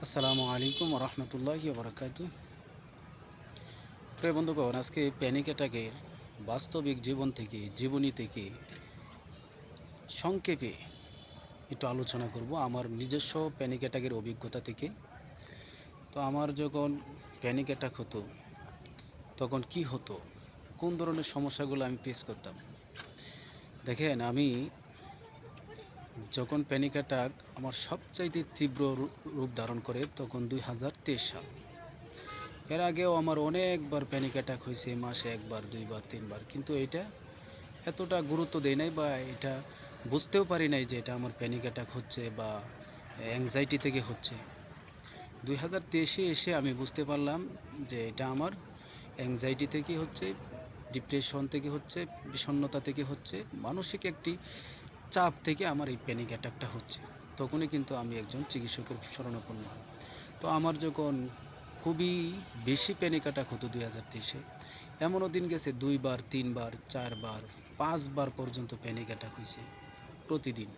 আসসালামু আলাইকুম রহমতুল্লাহি বারাকাতু। প্রিয় বন্ধুগণ, আজকে প্যানিক অ্যাটাকের বাস্তবিক জীবন থেকে জীবনী থেকে সংক্ষেপে একটু আলোচনা করব আমার নিজস্ব প্যানিক অ্যাটাকের অভিজ্ঞতা থেকে। তো আমার যখন প্যানিক অ্যাটাক হতো তখন কি হতো, কোন ধরনের সমস্যাগুলো আমি ফেস করতাম। দেখেন, আমি যখন প্যানিক অ্যাটাক আমার সবচাইতে তীব্র রূপ ধারণ করে তখন 2023 সাল। এর আগেও আমার অনেকবার প্যানিক অ্যাটাক হয়েছে, মাসে একবার, দুইবার, তিনবার, কিন্তু এটা এতটা গুরুত্ব দেই নাই বা এটা বুঝতেও পারি নাই যে এটা আমার প্যানিক অ্যাটাক হচ্ছে বা অ্যাংজাইটি থেকে হচ্ছে। 2023-এ এসে আমি বুঝতে পারলাম যে এটা আমার অ্যাংজাইটি থেকে হচ্ছে, ডিপ্রেশন থেকে হচ্ছে, বিষণ্ণতা থেকে হচ্ছে, মানসিক একটি চাপ থেকে আমার এই প্যানিক অ্যাটাকটা হচ্ছে। তখনই কিন্তু আমি একজন চিকিৎসকের শরণাপন্ন হই। তো আমার যখন খুবই বেশি প্যানিক অ্যাটাক হতো 2023-এ, এমনও দিন গেছে 2বার, 3বার, 4বার, 5বার পর্যন্ত প্যানিক অ্যাটাক হয়েছে প্রতিদিন।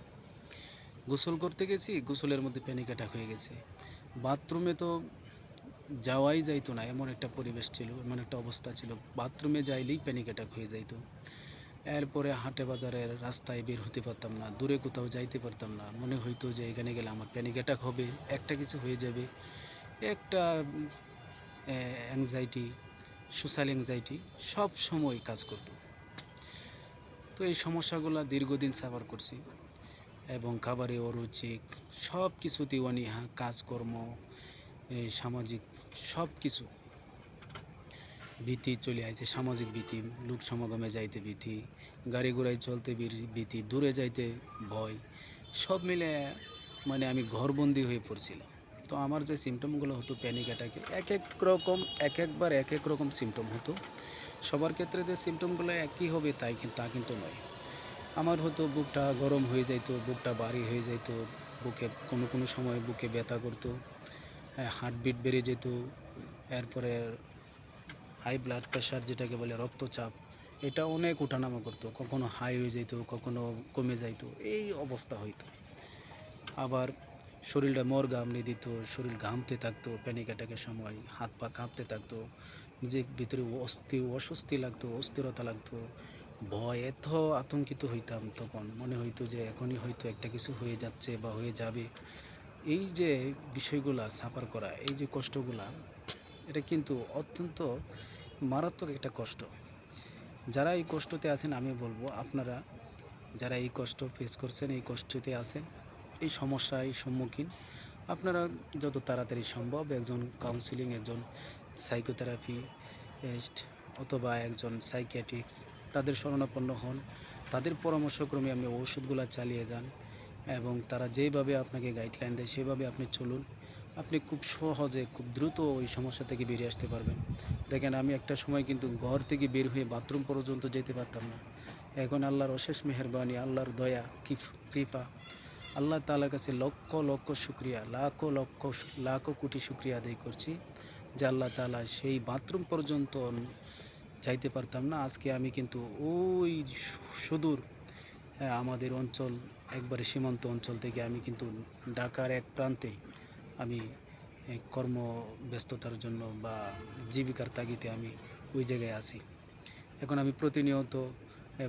গোসল করতে গেছি, গোসলের মধ্যে প্যানিক অ্যাটাক হয়ে গেছে। বাথরুমে তো যাওয়াই যাইতো না, এমন একটা পরিবেশ ছিল, এমন একটা অবস্থা ছিল, বাথরুমে যাইলেই প্যানিক অ্যাটাক হয়ে যাইতো। এরপরে হাটে বাজারের রাস্তায় বের হতে পারতাম না, দূরে কোথাও যাইতে পারতাম না, মনে হইতো যে এখানে গেলে আমার প্যানিক অ্যাটাক হবে, একটা কিছু হয়ে যাবে। একটা অ্যাংজাইটি, সোশ্যাল অ্যাংজাইটি সব সময় কাজ করতো। তো এই সমস্যাগুলো দীর্ঘদিন সাফার করছি এবং খাবারে অরুচি, সব কিছুতেই অনীহা, কাজকর্ম, এই সামাজিক সব কিছু ভীতি চলে আসছে। সামাজিক ভীতি, লোক সমাগমে যাইতে ভীতি, গাড়ি ঘোড়ায় চলতে ভীতি, দূরে যাইতে ভয়, সব মিলে মানে আমি ঘরবন্দি হয়ে পড়ছিলাম। তো আমার যে সিমটমগুলো হতো প্যানিক অ্যাটাকে, এক এক রকম, এক একবার এক এক রকম সিমটম হতো। সবার ক্ষেত্রে যে সিমটমগুলো একই হবে তা কিন্তু নয়। আমার হতো বুকটা গরম হয়ে যাইতো, বুকটা ভারী হয়ে যাইতো, বুকে কোনো কোনো সময় বুকে ব্যথা করতো, হার্টবিট বেড়ে যেত। এরপরে হাই ব্লাড প্রেশার, যেটাকে বলে রক্তচাপ, এটা অনেক ওঠানামা করতো, কখনো হাই হয়ে যেত, কখনো কমে যাইতো, এই অবস্থা হইতো। আবার শরীরটা ঘামলে দিত, শরীর ঘামতে থাকতো প্যানিক অ্যাটাকের সময়, হাত পা কাঁপতে থাকতো, নিজের ভিতরে অস্বস্তি লাগতো, অস্থিরতা লাগতো, ভয়, এত আতঙ্কিত হইতাম। তখন মনে হইতো যে এখনই হয়তো একটা কিছু হয়ে যাচ্ছে বা হয়ে যাবে। এই যে বিষয়গুলা সাফার করা, এই যে কষ্টগুলা, এটা কিন্তু অত্যন্ত মারাত্মক একটা কষ্ট। যারা এই কষ্টতে আছেন, আমি বলবো আপনারা যারা এই কষ্ট ফেস করছেন, এই কষ্টতে আছেন, এই সমস্যায় সম্মুখীন, আপনারা যত তাড়াতাড়ি সম্ভব একজন কাউন্সিলিং, একজন সাইকোথেরাপিস্ট অথবা একজন সাইকিয়াট্রিক্স, তাদের শরণাপন্ন হন। তাদের পরামর্শক্রমে আপনি ওষুধগুলো চালিয়ে যান এবং তারা যেভাবে আপনাকে গাইডলাইন দেয় সেভাবে আপনি চলুন। আপনি খুব সহজে, খুব দ্রুত ওই সমস্যা থেকে বেরিয়ে আসতে পারবেন। দেখেন, আমি একটা সময় কিন্তু ঘর থেকে বের হয়ে বাথরুম পর্যন্ত যেতে পারতাম না। এখন আল্লাহর অশেষ মেহেরবানি, আল্লাহর দয়া, কৃপা, আল্লাহ তাআলার কাছে লক্ষ লক্ষ শুকরিয়া, লাখো কোটি শুকরিয়া আদায় করছি যে আল্লাহ তাআলা সেই বাথরুম পর্যন্ত যাইতে পারতাম না। আজকে আমি কিন্তু ওই সুদূর আমাদের অঞ্চল, একবারে সীমান্ত অঞ্চল থেকে আমি কিন্তু ঢাকার এক প্রান্তে আমি কর্মব্যস্ততার জন্য বা জীবিকার তাগিদে আমি ওই জায়গায় আছি। এখন আমি প্রতিনিয়ত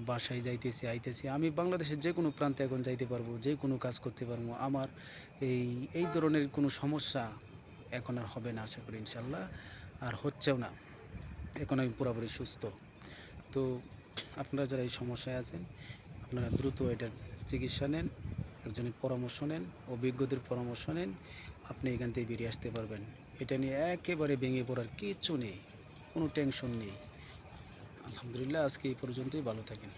বাসায় যাইতেছি, আইতেছি। আমি বাংলাদেশের যে কোনো প্রান্তে এখন যাইতে পারবো, যে কোনো কাজ করতে পারবো। আমার এই এই ধরনের কোনো সমস্যা এখন আর হবে না, আশা করি ইনশাল্লাহ, আর হচ্ছেও না। এখন আমি পুরোপুরি সুস্থ। তো আপনারা যারা এই সমস্যায় আছেন, আপনারা দ্রুত এটার চিকিৎসা নেন, একজনের পরামর্শ নেন, অভিজ্ঞদের পরামর্শ নেন, আপনি এখান থেকে বেরিয়ে আসতে পারবেন। এটা নিয়ে একেবারে ভেঙে পড়ার কিচ্ছু নেই, কোনো টেনশন নেই। আলহামদুলিল্লাহ, আজকে এই পর্যন্তই। ভালো থাকেন।